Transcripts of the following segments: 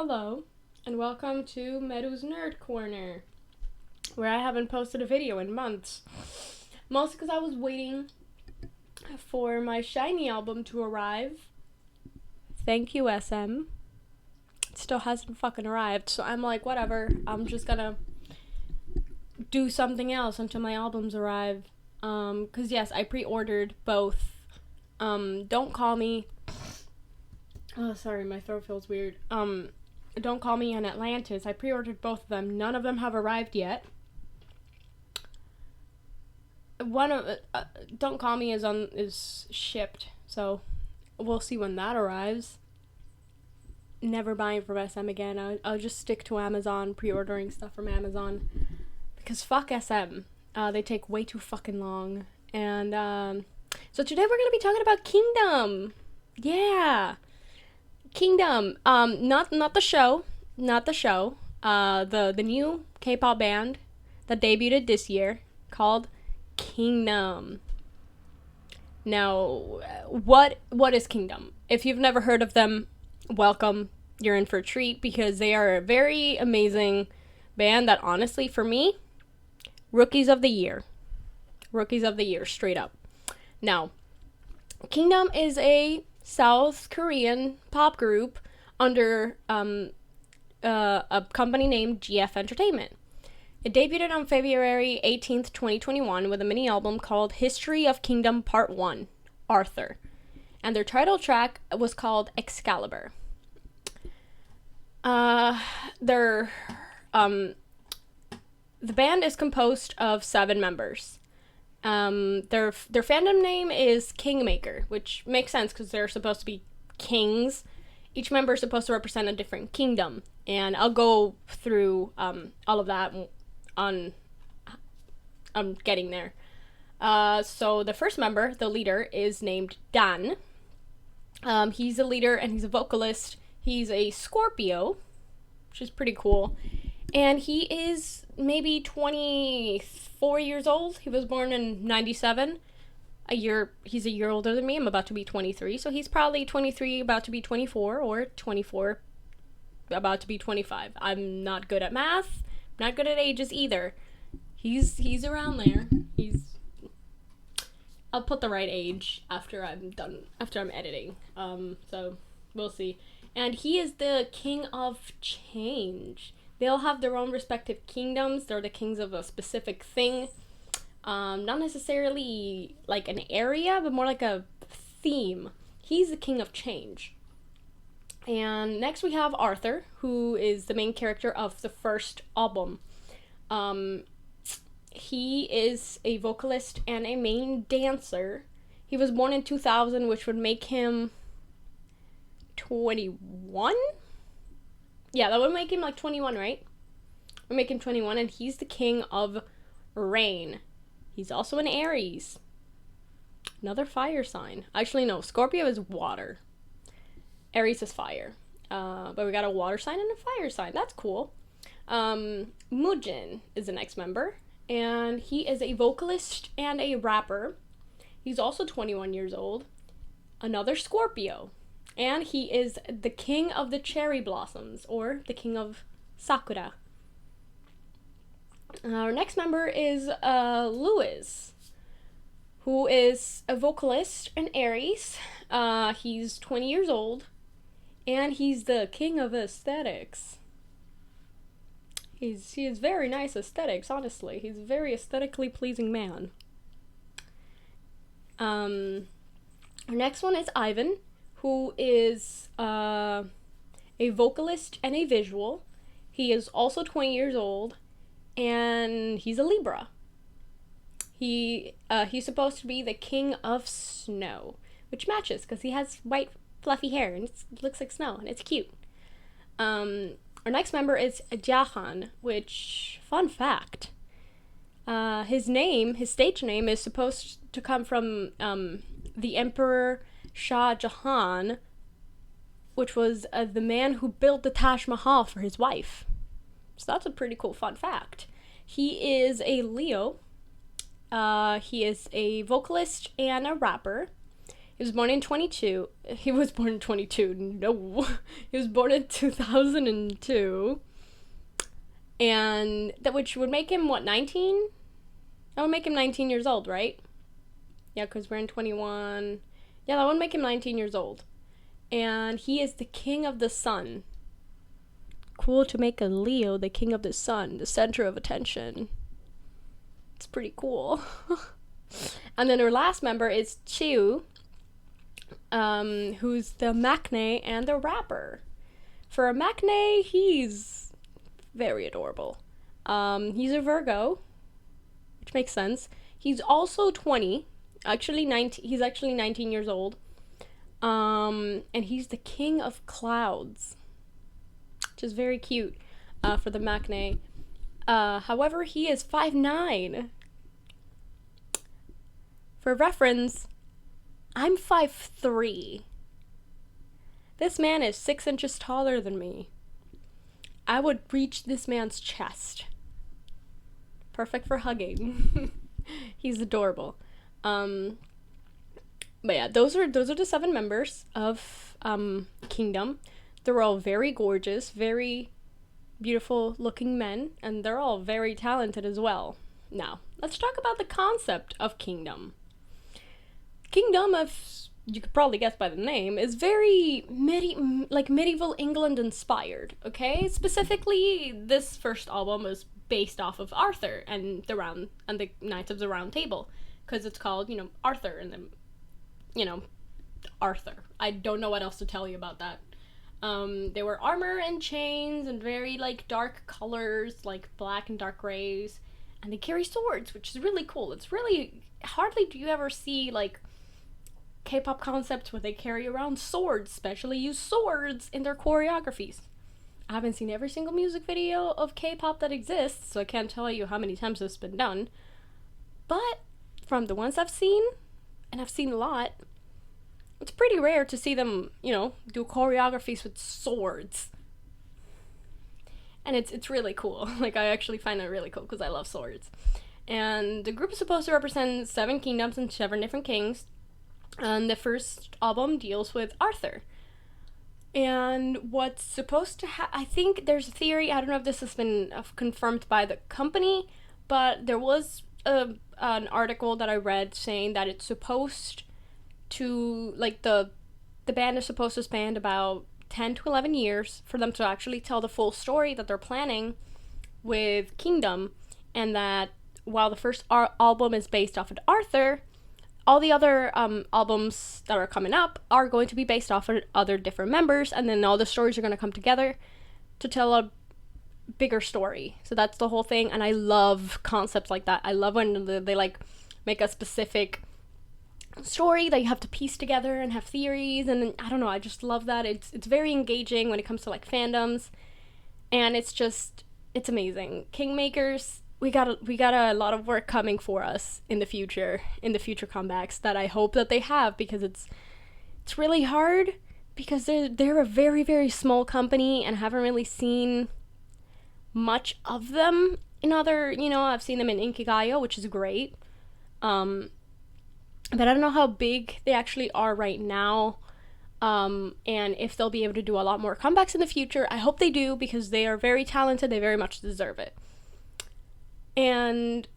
Hello, and welcome to Meru's Nerd Corner, where I haven't posted a video in months. Mostly because I was waiting for my Shiny album to arrive. Thank you, SM. It still hasn't fucking arrived, so I'm like, whatever. I'm just gonna do something else until my albums arrive. Because yes, I pre-ordered both. Don't Call Me. Oh, sorry, my throat feels weird. Don't Call Me and Atlantis. I pre-ordered both of them. None of them have arrived yet. One of Don't Call Me is shipped, so we'll see when that arrives. Never buying from SM again. I'll just stick to Amazon, pre-ordering stuff from Amazon, because fuck SM. They take way too fucking long. And so today we're gonna be talking about Kingdom. Yeah. Kingdom, not the show, the new K-pop band that debuted this year called Kingdom. Now, what is Kingdom? If you've never heard of them, welcome. You're in for a treat because they are a very amazing band that honestly, for me, rookies of the year, straight up. Now, Kingdom is a South Korean pop group under a company named GF Entertainment. It debuted on February 18th, 2021 with a mini album called History of Kingdom Part 1, Arthur. And their title track was called Excalibur. The band is composed of 7 members. Their fandom name is Kingmaker, which makes sense because they're supposed to be kings. Each member is supposed to represent a different kingdom, and I'll go through all of that on getting there. So the first member, the leader, is named Dan. He's a leader and he's a vocalist. He's a Scorpio, which is pretty cool. And he is maybe 24 years old. He was born in 97. He's a year older than me. I'm about to be 23. So he's probably 23, about to be 24, or 24, about to be 25. I'm not good at math. Not good at ages either. He's around there. I'll put the right age after I'm editing. So we'll see. And he is the king of change. They'll have their own respective kingdoms. They're the kings of a specific thing. Not necessarily like an area, but more like a theme. He's the king of change. And next we have Arthur, who is the main character of the first album. He is a vocalist and a main dancer. He was born in 2000, which would make him 21? Yeah, that would make him like 21, right? Or make him 21, and he's the king of rain. He's also an Aries. Another fire sign. Actually, no, Scorpio is water. Aries is fire. But we got a water sign and a fire sign. That's cool. Mujin is the next member, and he is a vocalist and a rapper. He's also 21 years old. Another Scorpio. And he is the king of the cherry blossoms, or the king of Sakura. Our next member is Lewis, who is a vocalist, an Aries. He's 20 years old, and he's the king of aesthetics. He has very nice aesthetics, honestly. He's a very aesthetically pleasing man. Our next one is Ivan, who is a vocalist and a visual. He is also 20 years old, and he's a Libra. He's supposed to be the king of snow, which matches because he has white fluffy hair and it looks like snow and it's cute. Our next member is Jahan, which, fun fact, his stage name is supposed to come from the Emperor Shah Jahan, which was the man who built the Taj Mahal for his wife. So that's a pretty cool fun fact. He is a Leo. He is a vocalist and a rapper. He was born in 22. He was born in 22. No. He was born in 2002. And that, which would make him, what, 19? That would make him 19 years old, right? Yeah, because we're in 21. Yeah, that would make him 19 years old. And he is the king of the sun. Cool to make a Leo the king of the sun, the center of attention. It's pretty cool. And then our last member is Chiu, who's the maknae and the rapper. For a maknae, he's very adorable. He's a Virgo, which makes sense. He's also 20. Actually, 19. He's actually 19 years old. And he's the king of clouds, which is very cute for the maknae. However, he is 5'9". For reference, I'm 5'3". This man is 6 inches taller than me. I would reach this man's chest. Perfect for hugging. He's adorable. But yeah, those are the 7 members of Kingdom. They're all very gorgeous, very beautiful looking men, and they're all very talented as well. Now, let's talk about the concept of Kingdom. Kingdom, as you could probably guess by the name, is very medieval England inspired, okay? Specifically, this first album was based off of Arthur and the Knights of the Round Table, because it's called, Arthur, and then, Arthur. I don't know what else to tell you about that. They were armor and chains and very, dark colors, like black and dark grays, and they carry swords, which is really cool. It's really, hardly do you ever see, K-pop concepts where they carry around swords, especially use swords in their choreographies. I haven't seen every single music video of K-pop that exists, so I can't tell you how many times this has been done, but from the ones I've seen, and I've seen a lot, it's pretty rare to see them, do choreographies with swords. And it's really cool. I actually find it really cool because I love swords. And the group is supposed to represent 7 kingdoms and 7 different kings. And the first album deals with Arthur. And what's supposed to I think there's a theory, I don't know if this has been confirmed by the company, but there was an article that I read saying that it's supposed to, the band is supposed to span about 10 to 11 years for them to actually tell the full story that they're planning with Kingdom, and that while the first album is based off of Arthur, all the other albums that are coming up are going to be based off of other different members, and then all the stories are going to come together to tell a bigger story. So that's the whole thing, and I love concepts like that. I love when they make a specific story that you have to piece together and have theories, and then, I don't know, I just love that. It's very engaging when it comes to fandoms, and it's amazing. Kingmakers, we got a lot of work coming for us in the future comebacks that I hope that they have, because it's really hard, because they're a very, very small company, and I haven't really seen much of them in other, I've seen them in Inkigayo, which is great, but I don't know how big they actually are right now, and if they'll be able to do a lot more comebacks in the future. I hope they do, because they are very talented, they very much deserve it. And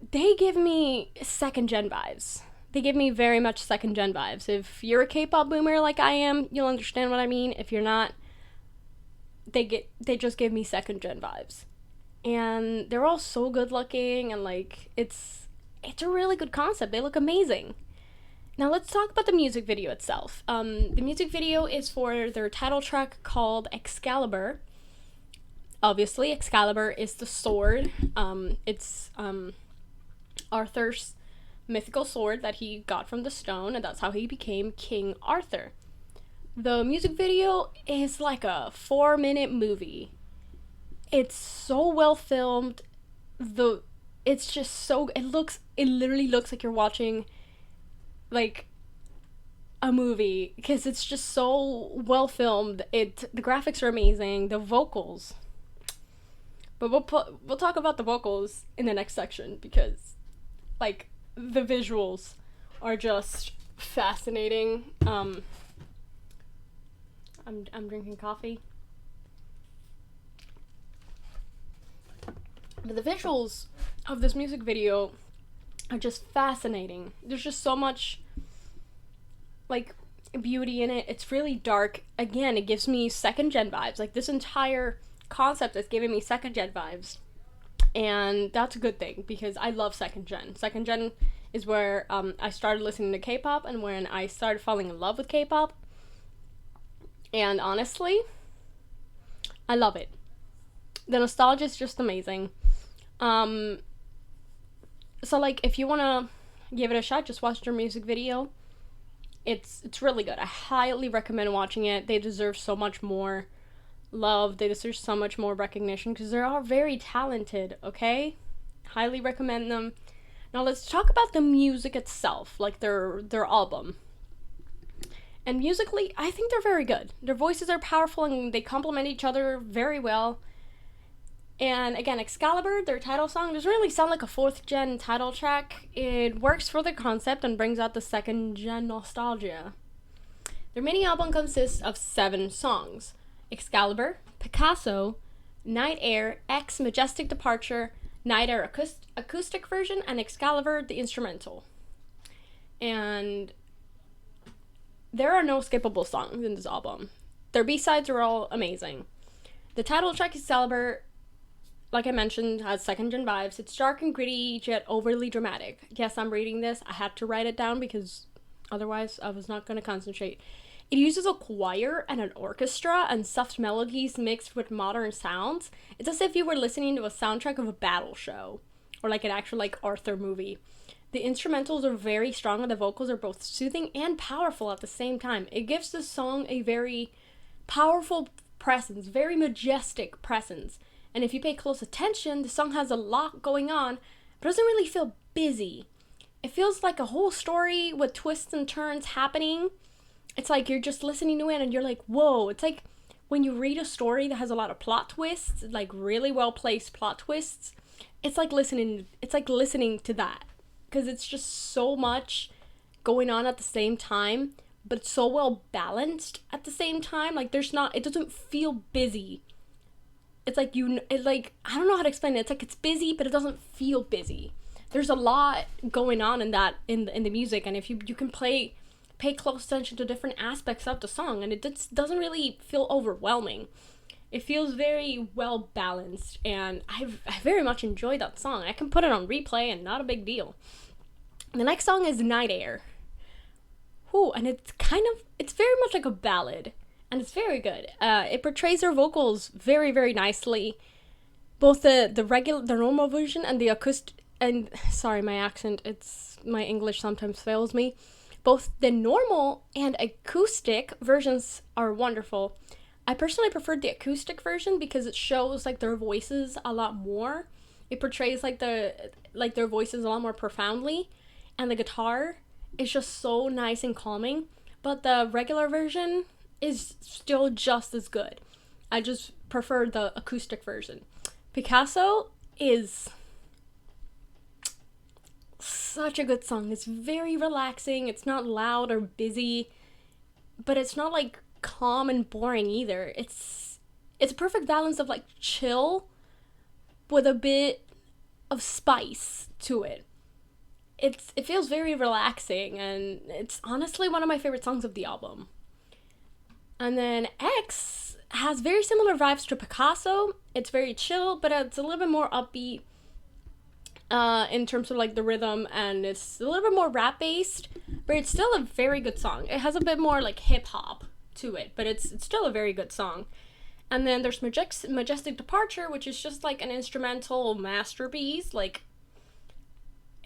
they give me second-gen vibes. They give me very much second-gen vibes. If you're a K-pop boomer like I am, you'll understand what I mean. If you're not, they just give me second-gen vibes. And they're all so good-looking, and, it's a really good concept. They look amazing. Now let's talk about the music video itself. The music video is for their title track called Excalibur. Obviously, Excalibur is the sword. It's Arthur's mythical sword that he got from the stone, and that's how he became King Arthur. The music video is like a 4-minute movie. It's so well filmed. It's just so, it literally looks like you're watching a movie, because it's just so well filmed. The graphics are amazing. The vocals, but we'll talk about the vocals in the next section, because the visuals are just fascinating. I'm drinking coffee. But the visuals of this music video are just fascinating. There's just so much like beauty in it. It's really dark. Again, it gives me second gen vibes. Like this entire concept is giving me second gen vibes. And that's a good thing because I love second gen. Second gen is where I started listening to K-pop and when I started falling in love with K-pop. And honestly, I love it. The nostalgia is just amazing. So like if you want to give it a shot, just watch their music video. It's really good. I highly recommend watching it. They deserve so much more love. They deserve so much more recognition because they are very talented, okay? Highly recommend them. Now let's talk about the music itself, like their album. And musically, I think they're very good. Their voices are powerful and they complement each other very well. And again, Excalibur, their title song, doesn't really sound like a 4th gen title track. It works for the concept and brings out the 2nd gen nostalgia. Their mini album consists of 7 songs. Excalibur, Picasso, Night Air, X Majestic Departure, Night Air acoustic version, and Excalibur the instrumental. And there are no skippable songs in this album. Their B-sides are all amazing. The title track Excalibur, like I mentioned, has 2nd gen vibes. It's dark and gritty, yet overly dramatic. Yes, I'm reading this. I had to write it down because otherwise I was not going to concentrate. It uses a choir and an orchestra and soft melodies mixed with modern sounds. It's as if you were listening to a soundtrack of a battle show or like an actual like Arthur movie. The instrumentals are very strong and the vocals are both soothing and powerful at the same time. It gives the song a very powerful presence, very majestic presence. And if you pay close attention, the song has a lot going on, but doesn't really feel busy. It feels like a whole story with twists and turns happening. It's like you're just listening to it and you're like, whoa. It's like when you read a story that has a lot of plot twists, like really well placed plot twists. It's like listening to that. Because it's just so much going on at the same time, but it's so well balanced at the same time. Like it doesn't feel busy. It's like I don't know how to explain it. It's like it's busy, but it doesn't feel busy. There's a lot going on in that in the music, and if you can pay close attention to different aspects of the song, and it doesn't really feel overwhelming. It feels very well balanced, and I very much enjoy that song. I can put it on replay and not a big deal. The next song is Night Air. And it's very much like a ballad, and it's very good. It portrays their vocals very, very nicely. Both the normal version and the acoustic, and sorry, my accent, my English sometimes fails me. Both the normal and acoustic versions are wonderful. I personally preferred the acoustic version because it shows like their voices a lot more. It portrays like their voices a lot more profoundly, and the guitar is just so nice and calming. But the regular version is still just as good. I just prefer the acoustic version. Picasso is such a good song. It's very relaxing. It's not loud or busy, but it's not like calm and boring either. It's a perfect balance of like chill with a bit of spice to it. It feels very relaxing, and it's honestly one of my favorite songs of the album. And then X has very similar vibes to Picasso. It's very chill, but it's a little bit more upbeat in terms of like the rhythm, and it's a little bit more rap based, but it's still a very good song. It has a bit more like hip hop to it, but it's still a very good song. And then there's Majestic Departure, which is just like an instrumental masterpiece. Like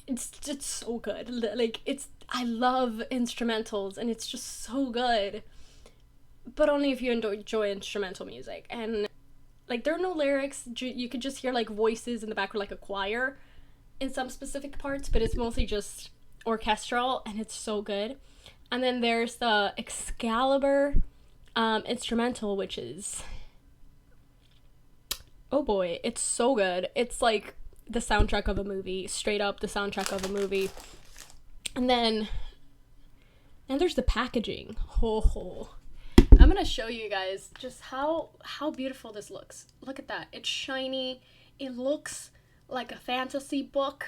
it's so good. Like I love instrumentals, and it's just so good. But only if you enjoy instrumental music. And like there are no lyrics. You could just hear like voices in the background, like a choir in some specific parts, but it's mostly just orchestral, and it's so good. And then there's the Excalibur instrumental, which is, oh boy, it's so good. It's like the soundtrack of a movie, straight up the soundtrack of a movie. And then And there's the packaging. Ho. I'm gonna show you guys just how beautiful this looks. Look at that. It's shiny. It looks like a fantasy book.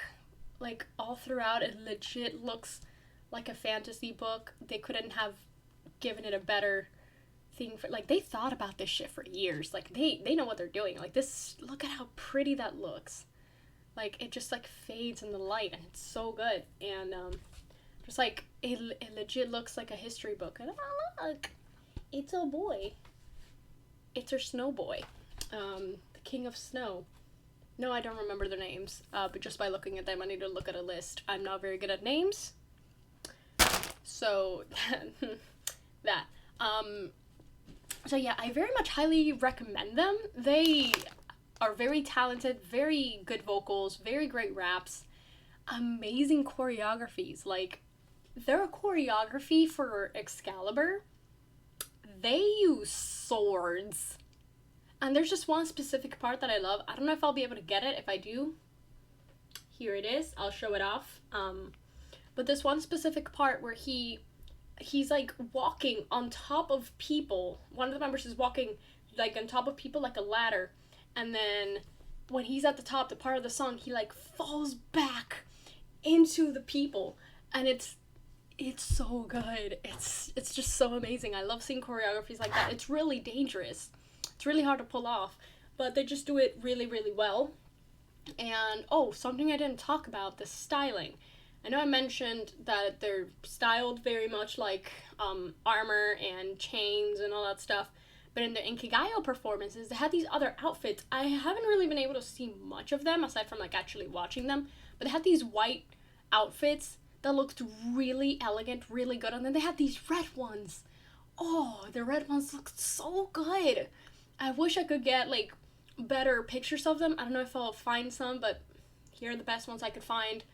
Like, all throughout, it legit looks like a fantasy book. They couldn't have given it a better thing for, like, they thought about this shit for years. Like, they know what they're doing. Like, this, look at how pretty that looks. Like, it just, like, fades in the light, and it's so good. And just like, it legit looks like a history book. And oh, look, it's a boy. It's our snow boy, the king of snow. No, I don't remember their names, but just by looking at them, I need to look at a list. I'm not very good at names, so that. So yeah, I very much highly recommend them. They are very talented, very good vocals, very great raps, amazing choreographies. Like, their choreography for Excalibur, they use swords. And there's just one specific part that I love. I don't know if I'll be able to get it. If I do, here it is. I'll show it off. But this one specific part where he's like walking on top of people. One of the members is walking like on top of people like a ladder. And then when he's at the top, the part of the song, he like falls back into the people. And it's so good. It's just so amazing. I love seeing choreographies like that. It's really dangerous. It's really hard to pull off, but they just do it really, really well. And, oh, something I didn't talk about, the styling. I know I mentioned that they're styled very much like armor and chains and all that stuff, but in the Inkigayo performances, they had these other outfits. I haven't really been able to see much of them, aside from, like, actually watching them, but they had these white outfits that looked really elegant, really good, and then they had these red ones. Oh, the red ones looked so good. I wish I could get, like, better pictures of them. I don't know if I'll find some, but here are the best ones I could find.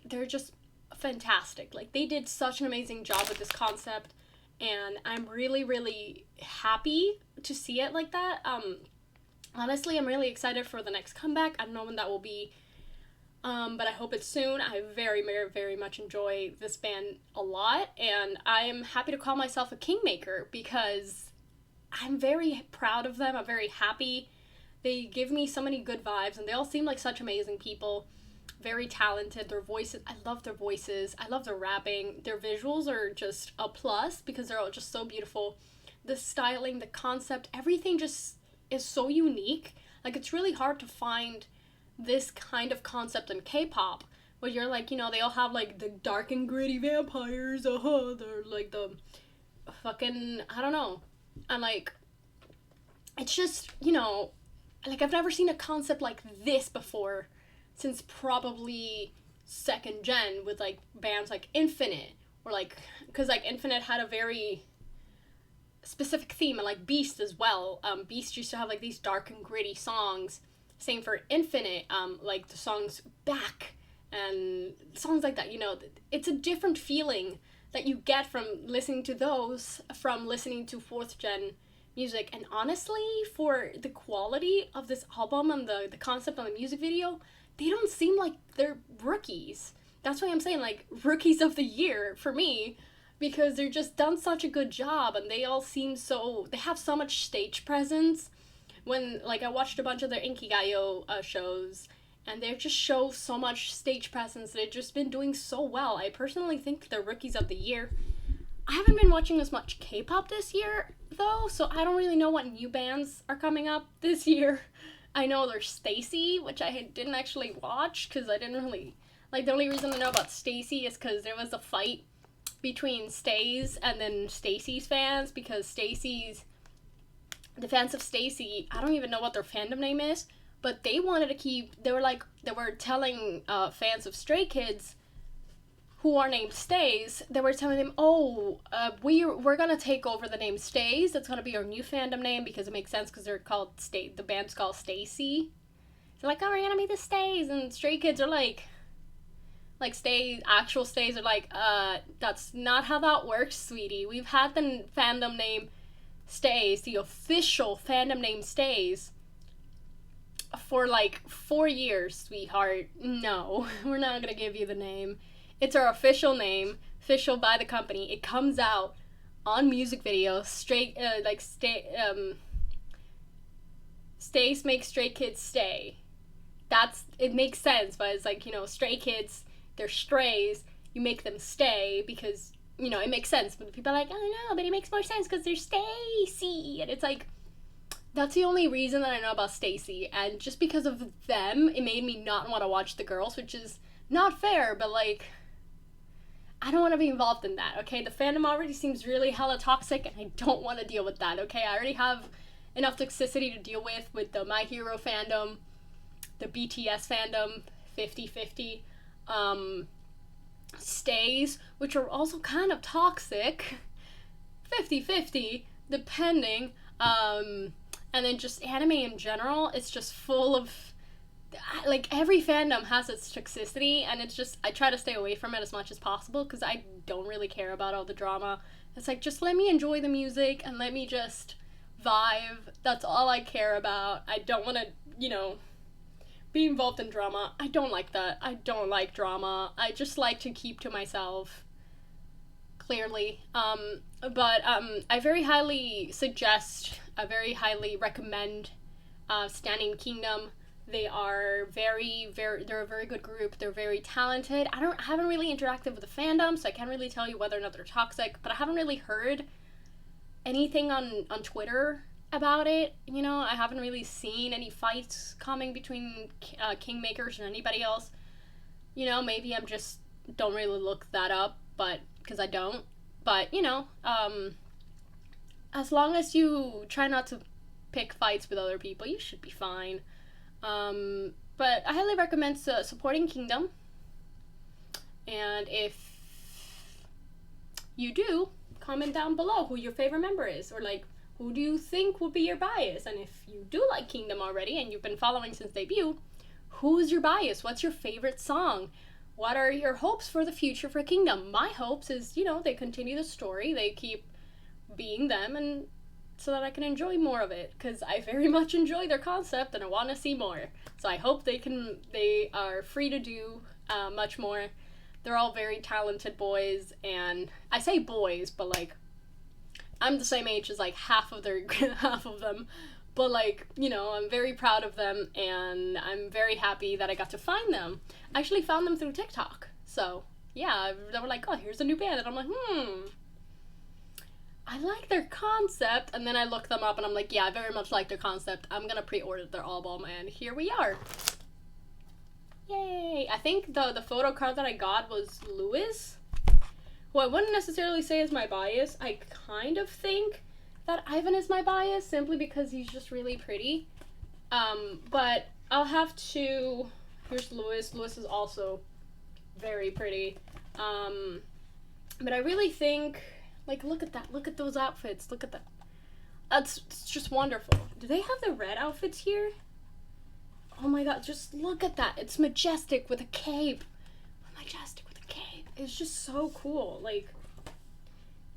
They're just fantastic. Like, they did such an amazing job with this concept, and I'm really, really happy to see it like that. Honestly, I'm really excited for the next comeback. I don't know when that will be, but I hope it's soon. I very, very, very much enjoy this band a lot, and I'm happy to call myself a kingmaker because I'm very proud of them. I'm very happy. They give me so many good vibes, and they all seem like such amazing people. Very talented. Their voices, I love their voices. I love their rapping. Their visuals are just a plus because they're all just so beautiful. The styling, the concept, everything just is so unique. Like, it's really hard to find this kind of concept in K-pop, where you're like, you know, they all have, like, the dark and gritty vampires. They're like the fucking, I don't know. And, like, it's just, you know, like, I've never seen a concept like this before since probably second gen with, like, bands like Infinite, or, like, because, like, Infinite had a very specific theme, and, like, Beast as well. Beast used to have, like, these dark and gritty songs. Same for Infinite, like, the songs Back, and songs like that, you know, it's a different feeling that you get from listening to those from listening to fourth gen music. And honestly, for the quality of this album and the concept on the music video, they don't seem like they're rookies. That's why I'm saying, like, rookies of the year for me, because they're just done such a good job, and they all seem so, they have so much stage presence. When, like, I watched a bunch of their Inkigayo shows, and they just show so much stage presence. They've just been doing so well. I personally think they're rookies of the year. I haven't been watching as much K-pop this year, though, so I don't really know what new bands are coming up this year. I know there's Stacy, which I didn't actually watch, because I didn't really, like, the only reason I know about Stacy is because there was a fight between Stays and then Stacy's fans, because the fans of Stacy, I don't even know what their fandom name is, but they wanted to keep, they were telling fans of Stray Kids who are named Stays, they were telling them, we're gonna take over the name Stays, that's gonna be our new fandom name, because it makes sense, because they're called, the band's called Stacy. So, like, oh, we're gonna be the Stays, and Stray Kids are like Stays, actual Stays are like, that's not how that works, sweetie. We've had the fandom name Stays, the official fandom name Stays, for, like, 4 years, sweetheart. No, we're not gonna give you the name. It's our official name. official by the company. It comes out on music videos, Stays make stray kids stay. It makes sense, but it's like, stray kids, they're strays, you make them stay because, it makes sense. But people are like, oh no, but it makes more sense because they're Stacy. And it's like, that's the only reason that I know about Stacy. And just because of them, it made me not want to watch the girls, which is not fair, but like, I don't want to be involved in that, okay? The fandom already seems really hella toxic, and I don't want to deal with that, okay? I already have enough toxicity to deal with the My Hero fandom, the BTS fandom, 50-50, Stays, which are also kind of toxic, 50-50, depending, and then just anime in general, it's just full of, like, every fandom has its toxicity, and it's just, I try to stay away from it as much as possible, because I don't really care about all the drama. It's like, just let me enjoy the music, and let me just vibe. That's all I care about. I don't want to, be involved in drama. I don't like that. I don't like drama. I just like to keep to myself, clearly. But I very highly recommend Standing Kingdom. They are they're a very good group. They're very talented. I haven't really interacted with the fandom, so I can't really tell you whether or not they're toxic, but I haven't really heard anything on Twitter about it. I haven't really seen any fights coming between Kingmakers and anybody else. Maybe I'm just don't really look that up, but because I don't. But as long as you try not to pick fights with other people, you should be fine. But I highly recommend supporting Kingdom. And if you do, comment down below who your favorite member is, or like, who do you think would be your bias? And if you do like Kingdom already and you've been following since debut, who's your bias? What's your favorite song? What are your hopes for the future for Kingdom? My hopes is, they continue the story, they keep being them, and so that I can enjoy more of it, because I very much enjoy their concept and I want to see more. So I hope they are free to do much more. They're all very talented boys, and I say boys, but like, I'm the same age as like half of them, but like, I'm very proud of them, and I'm very happy that I got to find them. I actually found them through TikTok, so yeah, they were like, oh, here's a new band, and I'm like, I like their concept, and then I looked them up, and I'm like, yeah, I very much like their concept. I'm gonna pre-order their album, and here we are. Yay! I think the photo card that I got was Louis, who I wouldn't necessarily say is my bias. I kind of think that Ivan is my bias, simply because he's just really pretty. But I'll have to... Here's Louis. Louis is also very pretty. But I really think... Like, look at that. Look at those outfits. Look at that. It's just wonderful. Do they have the red outfits here? Oh my god, just look at that. It's majestic with a cape. Majestic with a cape. It's just so cool. Like,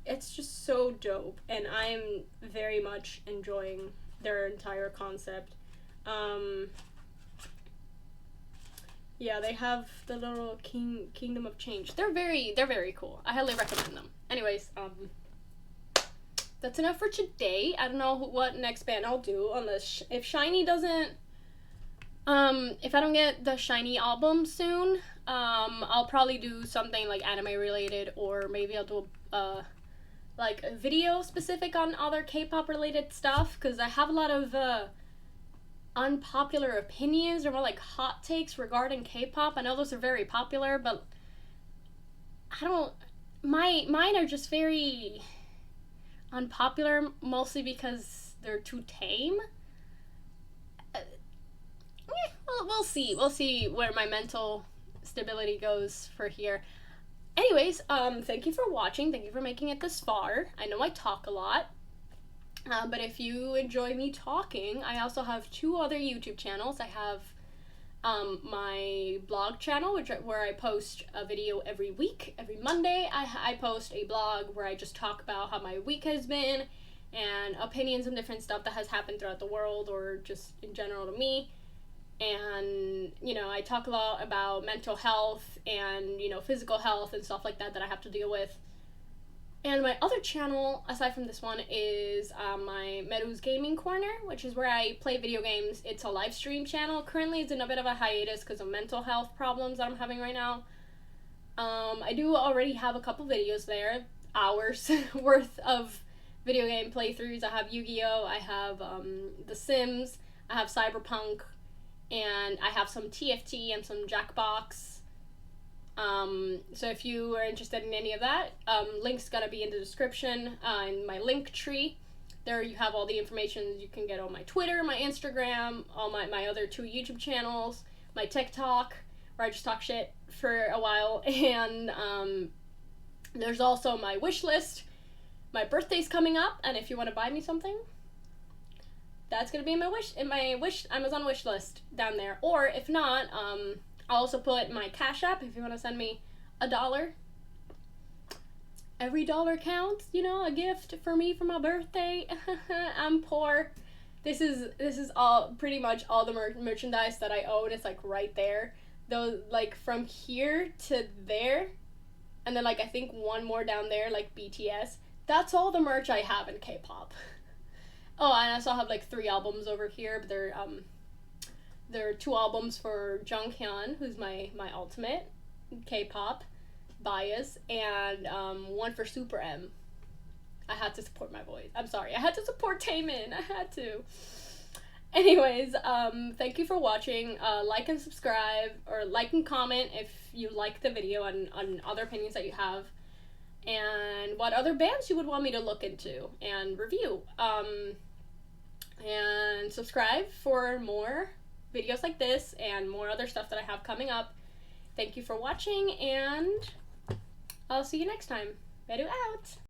it's just so dope. And I'm very much enjoying their entire concept. Yeah, they have the little Kingdom of Change. They're very cool. I highly recommend them. Anyways, that's enough for today. I don't know what next band I'll do, unless if SHINee doesn't, if I don't get the SHINee album soon, I'll probably do something like anime related, or maybe I'll do like a video specific on other K-pop related stuff, because I have a lot of unpopular opinions, or more like hot takes regarding K-pop. I know those are very popular, but mine are just very unpopular, mostly because they're too tame. We'll see. We'll see where my mental stability goes for here. Anyways, thank you for watching. Thank you for making it this far. I know I talk a lot. But if you enjoy me talking, I also have 2 other YouTube channels. I have my blog channel, where I post a video every week. Every Monday, I post a blog where I just talk about how my week has been, and opinions and different stuff that has happened throughout the world, or just in general to me. and I talk a lot about mental health and physical health and stuff like that I have to deal with. And my other channel, aside from this one, is my Meru's Gaming Corner, which is where I play video games. It's a live stream channel. Currently, it's in a bit of a hiatus because of mental health problems that I'm having right now. I do already have a couple videos there, hours worth of video game playthroughs. I have Yu-Gi-Oh!, I have The Sims, I have Cyberpunk, and I have some TFT and some Jackbox. So if you are interested in any of that, link's gonna be in the description, in my Linktree. There you have all the information you can get on my Twitter, my Instagram, all my other 2 YouTube channels, my TikTok, where I just talk shit for a while, and there's also my wish list. My birthday's coming up, and if you want to buy me something, that's gonna be in my wish Amazon wish list down there. Or if not, I'll also put my Cash App if you want to send me $1. Every dollar counts, a gift for me for my birthday. I'm poor. This is all pretty much all the merchandise that I own. It's like right there. Though, like from here to there, and then like I think one more down there, like BTS. That's all the merch I have in K-pop. Oh, and I also have like 3 albums over here, but there are 2 albums for Junghyun, who's my ultimate K-pop bias, and 1 for Super M. I had to support my boys. I'm sorry, I had to support Taemin. I had to. Anyways, thank you for watching. Like and subscribe, or like and comment if you like the video on other opinions that you have, and what other bands you would want me to look into and review. And subscribe for more videos like this and more other stuff that I have coming up. Thank you for watching, and I'll see you next time. Meru out!